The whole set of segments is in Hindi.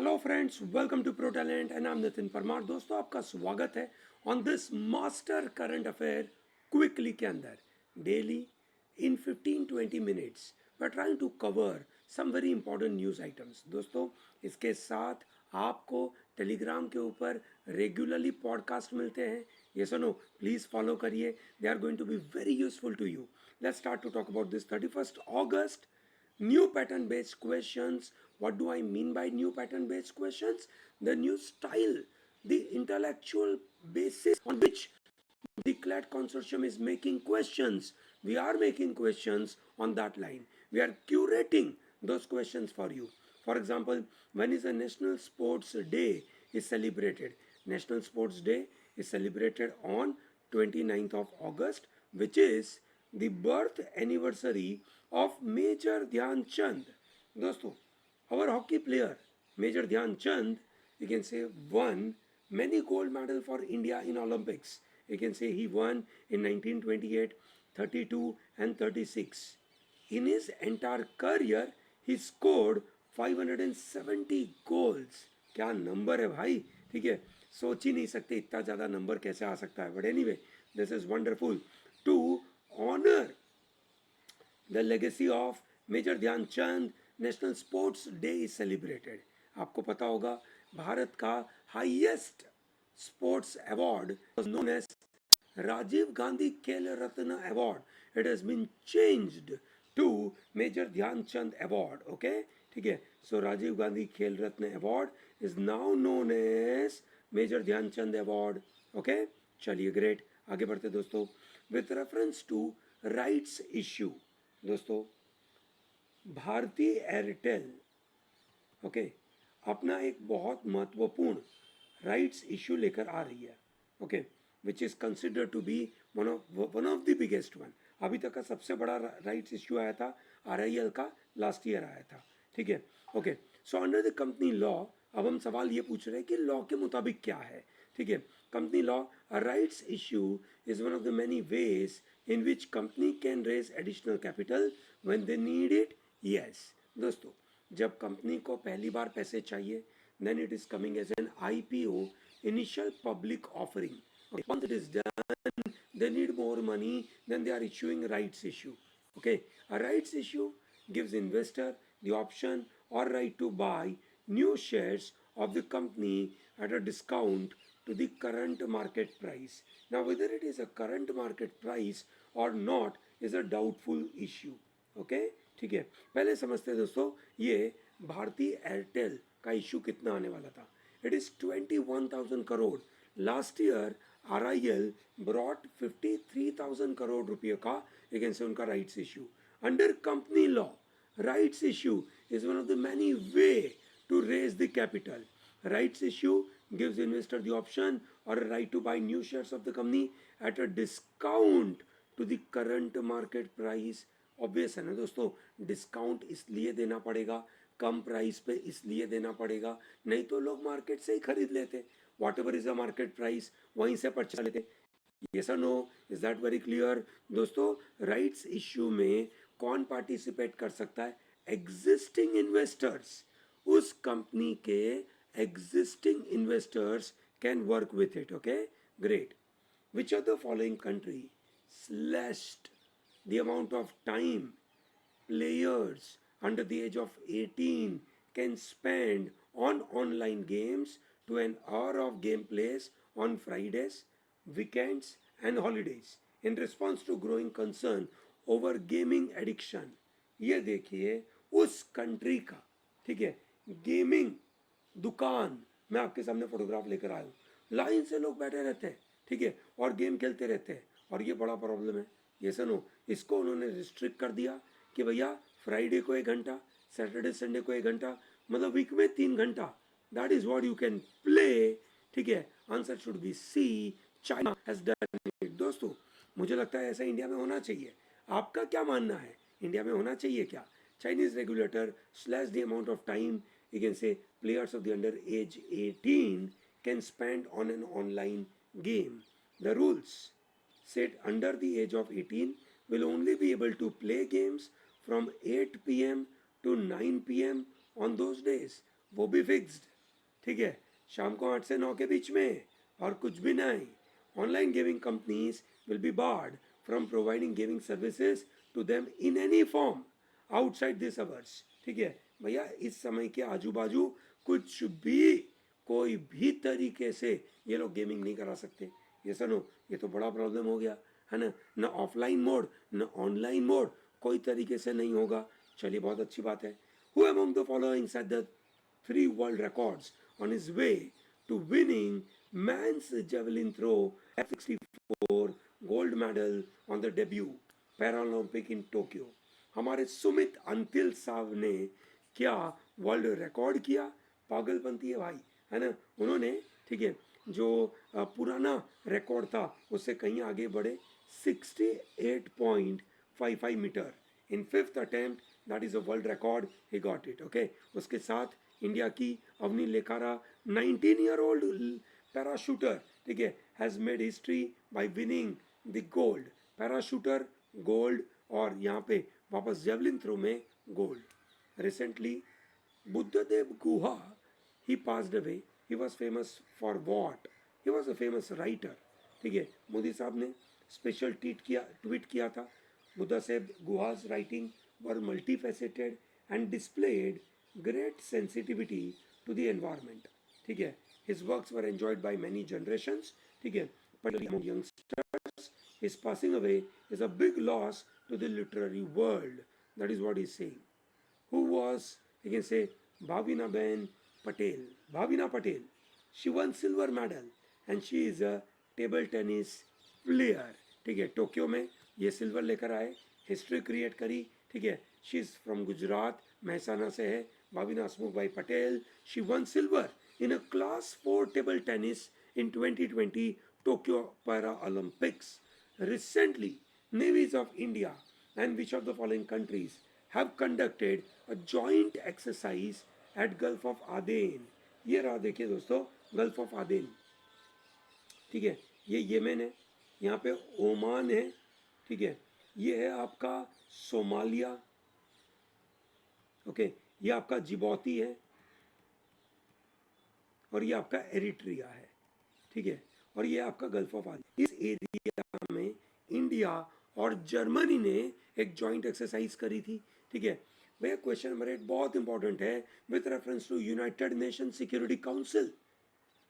Hello friends, welcome to Pro Talent and I am Nitin Parmar. दोस्तों, आपका स्वागत है on this Master Current Affair quickly के अंदर। Daily in 15-20 minutes we are trying to cover some very important news items. दोस्तों, इसके साथ आपको टेलीग्राम के ऊपर रेगुलरली पॉडकास्ट मिलते हैं। ये सुनो, प्लीज़ फॉलो करिए, they are going to be very useful to you. Let's start to talk about this 31st August. New pattern based questions. What do I mean by new pattern based questions? The new style, the intellectual basis on which the CLAT consortium is making questions. We are making questions on that line. We are curating those questions for you. For example, when is the National Sports Day is celebrated? National Sports Day is celebrated on 29th of August, which is the birth anniversary of Major Dhyan Chand. दोस्तों, our hockey player Major Dhyan Chand, you can say, won many gold medals for India in Olympics. You can say he won in 1928, 32 and 36. In his entire career, he scored 570 goals. क्या नंबर है भाई, ठीक है। सोच ही नहीं सकते इतना ज़्यादा नंबर कैसे आ सकता है, but anyway this is wonderful to honour the legacy of Major Dhyan Chand. National sports day is celebrated. आपको पता होगा, भारत का highest sports award known as Rajiv Gandhi Khel Ratna award. It has been changed to Major Dhyan Chand award. Okay, ठीक है। So Rajiv Gandhi Khel Ratna award is now known as Major Dhyan Chand award. Okay, चलिए, ग्रेट। आगे बढ़ते दोस्तों। With reference to rights issue, दोस्तों, भारती एयरटेल ओके अपना एक बहुत महत्वपूर्ण राइट्स इश्यू लेकर आ रही है। Okay, which is consider to be one of the biggest one. अभी तक का सबसे बड़ा राइट्स इश्यू आया था आरआईएल का, लास्ट ईयर आया था, ठीक है। Okay, so under the company law, अब हम सवाल ये पूछ रहे हैं कि लॉ के मुताबिक क्या है, ठीक है। Company law, a rights issue is one of the many ways in which company can raise additional capital when they need it. Yes दोस्तों, जब कंपनी को पहली बार पैसे चाहिए, then it is coming as an IPO, initial public offering. Okay, once it is done, they need more money, then they are issuing rights issue. Okay, a rights issue gives investor the option or right to buy new shares of the company at a discount to the current market price. Now, whether it is a current market price or not is a doubtful issue. Okay, ठीक है। पहले समझते हैं दोस्तों, ये भारती एयरटेल का इशू कितना आने वाला था। It is 21,000 crore. Last year RIL brought 53,000 crore रुपये का अगेंस्ट से उनका rights issue. Under company law, rights issue is one of the many way to raise the capital. Rights issue gives investor the option or a right to buy new shares of the company at a discount to the current market price. Obvious है ना दोस्तों, डिस्काउंट इसलिए देना पड़ेगा, कम प्राइस पे इसलिए देना पड़ेगा, नहीं तो लोग मार्केट से ही खरीद लेते। Whatever is the market price, वहीं से परचेज लेते। यस और no, is that very clear? दोस्तों, राइट्स इश्यू में कौन पार्टिसिपेट कर सकता है? Existing investors. उस कंपनी के existing investors can work with it. Okay, great. Which are the following country slashed the amount of time players under the age of 18 can spend on online games to an hour of gameplays on Fridays, weekends and holidays in response to growing concern over gaming addiction. ये देखिए उस कंट्री का, ठीक है, गेमिंग दुकान। मैं आपके सामने फोटोग्राफ लेकर आया हूँ। लाइन से लोग बैठे रहते हैं, ठीक है, और गेम खेलते रहते हैं, और ये बड़ा प्रॉब्लम है। ये सुनो, इसको उन्होंने रिस्ट्रिक्ट कर दिया कि भैया फ्राइडे को 1 घंटा, सैटरडे संडे को 1 घंटा, मतलब वीक में 3 घंटा। That is what you can play, ठीक है। Answer should be C, China has done it. दोस्तों, मुझे लगता है ऐसा इंडिया में होना चाहिए। आपका क्या मानना है, इंडिया में होना चाहिए क्या? Chinese regulator slash the amount of time, you can say, players of the under age 18 can spend on an online game. The rules said under the age of 18 will only be able to play games from 8 p.m. to 9 p.m. on those days. वो भी फिक्स्ड, ठीक है, शाम को 8 से 9 के बीच में, और कुछ भी नहीं. Online gaming companies will be barred from providing gaming services to them in any form outside this hours. ठीक है भैया, इस समय के आजू बाजू कुछ भी, कोई भी तरीके से ये लोग गेमिंग नहीं करा सकते. ये सुनो, ये तो बड़ा प्रॉब्लम हो गया है ना. न ऑफलाइन मोड न ऑनलाइन मोड, कोई तरीके से नहीं होगा. चलिए, बहुत अच्छी बात है. Who among the following set the 3 world records on his way to winning men's javelin throw F64 gold medal on the debut Paralympic in Tokyo. हमारे सुमित अंतिल साहब ने क्या वर्ल्ड रिकॉर्ड किया. पागलपंती है भाई, है ना. उन्होंने, ठीक है, जो पुराना रिकॉर्ड था उससे कहीं आगे बढ़े. 68.55 meter in fifth attempt, that is a world record, he got it. Okay, उसके साथ इंडिया की अवनी लेखारा 19-year-old पैराशूटर, ठीक है, has made history by winning the gold. Para shooter gold, और यहाँ पे वापस जेवलिन थ्रो में gold. Recently Buddhadev Guha, he passed away. He was famous for what? He was a famous writer. ठीक है, मोदी साहब ने स्पेशल ट्वीट किया था. बुद्धा साहब गुहा's writing were multifaceted and displayed great sensitivity to the environment. ठीक है, his works were enjoyed by many generations. ठीक है, particularly among youngsters. His passing away is a big loss to the literary world. That is what he's saying. Who was, you can say, Bhavina Ben Patel. Bhavina Patel. She won silver medal and she is a table tennis player. ठीक है, टोक्यो में ये सिल्वर लेकर आए, हिस्ट्री क्रिएट करी. ठीक है, she is from Gujarat, Mehsana से है. भाविना हसमुख भाई Patel. She one silver in a class 4 table tennis in 2020 Tokyo Para Olympics. Recently, navies of India and which of the following countries have conducted a joint exercise at Gulf of Aden. ये रहा, देखिए दोस्तों, गल्फ ऑफ आदेन. ठीक है, ये येमेन है, यहाँ पे ओमान है. ठीक है, ये है आपका सोमालिया. ओके, ये आपका जिबौती है, और ये आपका एरिट्रिया है. ठीक है, और ये आपका गल्फ ऑफ आदेन. इस एरिया में इंडिया और जर्मनी ने एक जॉइंट एक्सरसाइज करी थी. ठीक है भैया, क्वेश्चन नंबर 8 बहुत इंपॉर्टेंट है with reference to United Nation Security Council.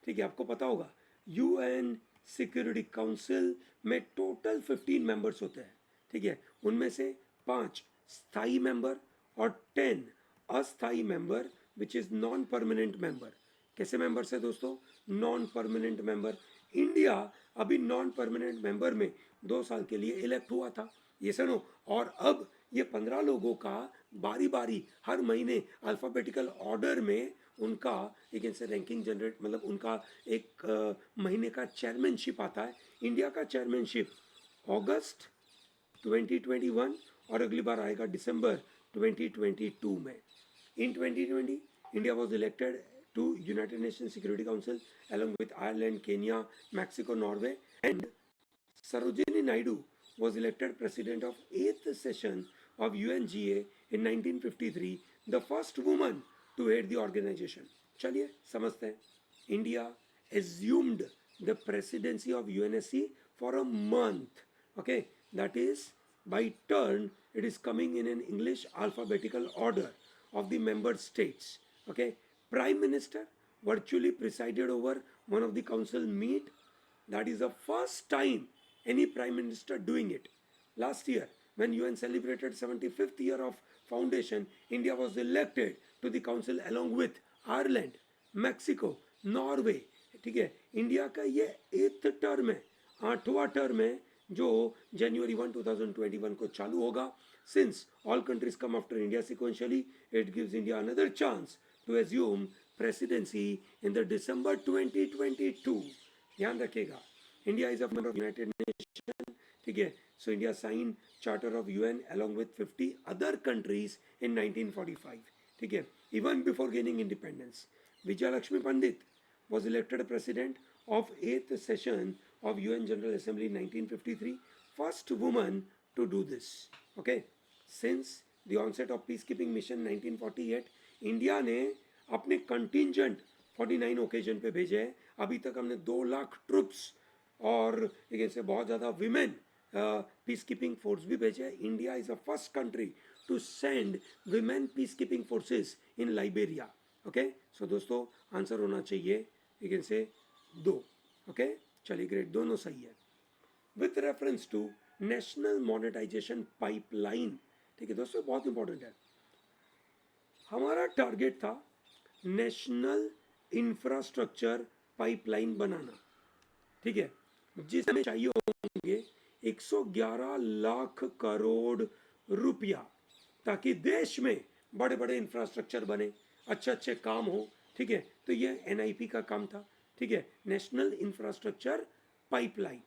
ठीक है, आपको पता होगा यूएन सिक्योरिटी काउंसिल में टोटल 15 मेंबर्स होते हैं. ठीक है, उनमें से 5 स्थायी मेंबर और 10 अस्थायी member which is non permanent member. कैसे मेंबर्स है दोस्तों? Non permanent member. इंडिया अभी नॉन परमानेंट मेंबर में 2 साल के लिए इलेक्ट हुआ था, ये सुनो. और अब ये 15 लोगों का बारी बारी हर महीने अल्फाबेटिकल ऑर्डर में उनका एक ऐसे रैंकिंग जनरेट, मतलब उनका एक महीने का चेयरमैनशिप आता है. इंडिया का चेयरमैनशिप अगस्त 2021 और अगली बार आएगा दिसंबर 2022 में. इन 2020 India was elected to United Nations Security Council along with Ireland, Kenya, Mexico, Norway, and Sarojini Naidu was elected president of 8th session of UNGA in 1953, the first woman to head the organization. चलिए समझते हैं. India assumed the presidency of UNSC for a month. Okay, that is by turn. It is coming in an English alphabetical order of the member states. Okay. Prime Minister virtually presided over one of the council meet. That is the first time any Prime Minister doing it. Last year, when UN celebrated 75th year of foundation, India was elected to the council along with Ireland, Mexico, Norway. ठीक है, इंडिया का ये 8th टर्म है, 8वां टर्म है, जो January 1, 2021 को चालू होगा. Since all countries come after India sequentially, it gives India another chance to assume presidency in the December 2022. ध्यान रखिएगा, India is a member of United Nations. ठीक है, so India signed Charter of UN along with 50 other countries in 1945. ठीक है, even before gaining independence. Vijaya Lakshmi Pandit was elected president of 8th session of UN General Assembly in 1953. First woman to do this. Okay, since the onset of peacekeeping mission 1948, India ने अपने कंटिजेंट 49 ओकेजन पे भेजे हैं। अभी तक हमने 2 लाख ट्रुप्स और एक ऐसे बहुत ज़्यादा विमेन पीस कीपिंग फोर्स भी भेजे हैं। India is a first country to send women peacekeeping forces in Liberia. Okay, so दोस्तों आंसर होना चाहिए एक ऐसे 2। ओके, चलिए ग्रेट, दोनों सही है। With reference to national monetization pipeline, ठीक है दोस्तों, बहुत इंपॉर्टेंट है। हमारा टारगेट था नेशनल इंफ्रास्ट्रक्चर पाइपलाइन बनाना, ठीक है, जिसमें चाहिए होंगे 111 लाख करोड़ रुपया, ताकि देश में बड़े बड़े इंफ्रास्ट्रक्चर बने, अच्छे अच्छे काम हो, ठीक है। तो ये एनआईपी का काम था, ठीक है, नेशनल इंफ्रास्ट्रक्चर पाइपलाइन।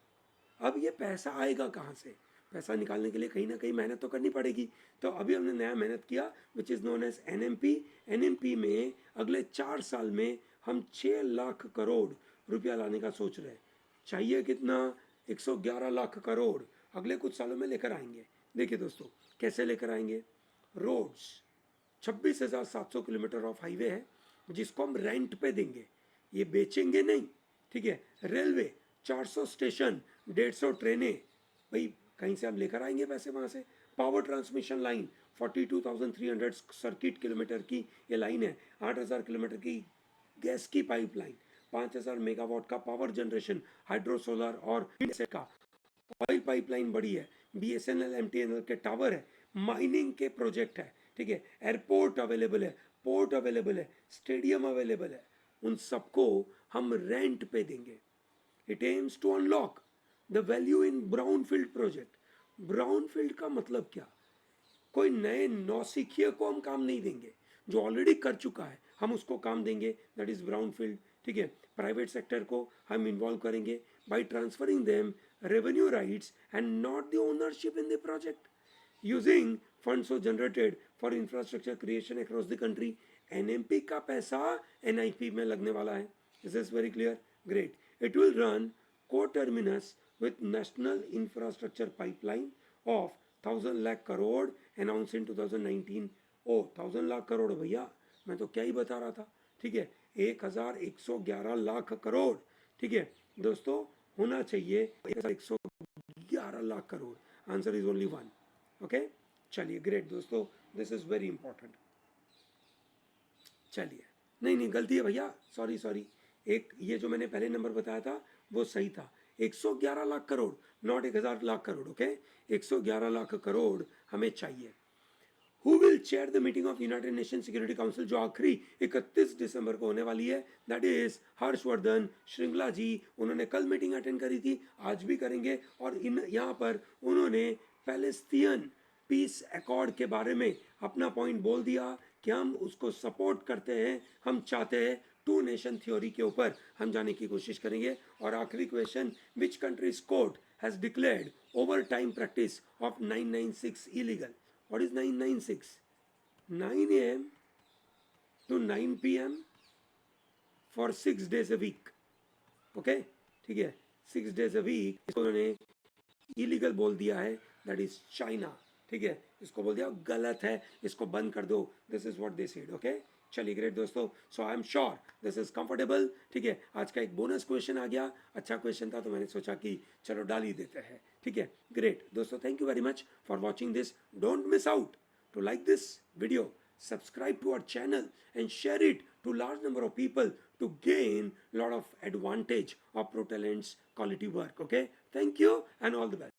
अब ये पैसा आएगा कहाँ से? पैसा निकालने के लिए कहीं ना कहीं मेहनत तो करनी पड़ेगी। तो अभी हमने नया मेहनत किया which is known as NMP. NMP में अगले 4 साल में हम 6 लाख करोड़ रुपया लाने का सोच रहे हैं। चाहिए कितना? 111 लाख करोड़ अगले कुछ सालों में लेकर आएंगे। देखिए दोस्तों कैसे लेकर आएंगे। रोड्स 26,700 किलोमीटर ऑफ हाईवे है जिसको हम रेंट पे देंगे, ये बेचेंगे नहीं, ठीक है। रेलवे 400 स्टेशन, 150 ट्रेनें, भाई कहीं से हम लेकर आएंगे पैसे वहाँ से। Power transmission line 42,300 circuit kilometer की ये लाइन है। 8,000 किलोमीटर की गैस की पाइपलाइन, 5,000 मेगावाट का पावर जनरेशन हाइड्रो सोलर और विंड का। ऑयल पाइपलाइन बड़ी है, बीएसएनएल एमटीएनएल के टावर है, माइनिंग के प्रोजेक्ट है, ठीक है, एयरपोर्ट अवेलेबल है, पोर्ट अवेलेबल है, स्टेडियम अवेलेबल है। उन सबको हम रेंट पे देंगे। It aims to unlock the value in brownfield project. Brownfield का मतलब क्या? कोई नए नौसिखिए को हम काम नहीं देंगे, जो ऑलरेडी कर चुका है हम उसको काम देंगे, दैट इज ब्राउनफील्ड, ठीक है। प्राइवेट सेक्टर को हम इन्वॉल्व करेंगे by transferring them revenue rights and not the ownership in the project, using funds generated for infrastructure creation across the country. NMP का पैसा एनआईपी में लगने वाला है। Is this very clear? Great. It will run co-terminus with national infrastructure pipeline of 1,000 lakh crore announced in 2019। ओ 1,000 लाख करोड़ भैया, मैं तो क्या ही बता रहा था, ठीक है। 1,111 लाख करोड़, ठीक है दोस्तों, होना चाहिए 1,111 lakh crore. Answer is only 1। Okay, चलिए ग्रेट दोस्तों, दिस इज वेरी इंपॉर्टेंट। चलिए, नहीं गलती है भैया, सॉरी सॉरी, एक ये जो मैंने पहले नंबर बताया था वो सही था। 111 लाख करोड़, नॉट 1,000 लाख करोड़। ओके, 111 लाख करोड़ हमें चाहिए। Who will chair the meeting of United Nation Security council, जो आखिरी 31 दिसंबर को होने वाली है, दैट इज हर्षवर्धन श्रृंगला जी। उन्होंने कल मीटिंग अटेंड करी थी, आज भी करेंगे, और यहाँ पर उन्होंने पैलेस्तीन पीस अकॉर्ड के बारे में अपना पॉइंट बोल दिया कि हम उसको सपोर्ट करते हैं, हम चाहते हैं 2 नेशन थ्योरी के ऊपर हम जाने की कोशिश करेंगे। और आखिरी question, which countries court has declared over time practice of 996 illegal? What is 996? 9 a.m. to 9 p.m. for 6 days a week. Okay, ठीक है, 6 days a week इसको उन्होंने इलीगल बोल दिया है, दैट इज चाइना, ठीक है। इसको बोल दिया गलत है, इसको बंद कर दो। This is what they said. Okay, चलिए ग्रेट दोस्तों, so I am sure this is comfortable, ठीक है। आज का एक बोनस क्वेश्चन आ गया, अच्छा क्वेश्चन था तो मैंने सोचा कि चलो डाल ही देते हैं, ठीक है। ग्रेट दोस्तों, thank you very much for watching this. Don't miss out to like this video, subscribe to our channel and share it to large number of people to gain lot of advantage of ProTalent's quality work. Okay, thank you and all the best.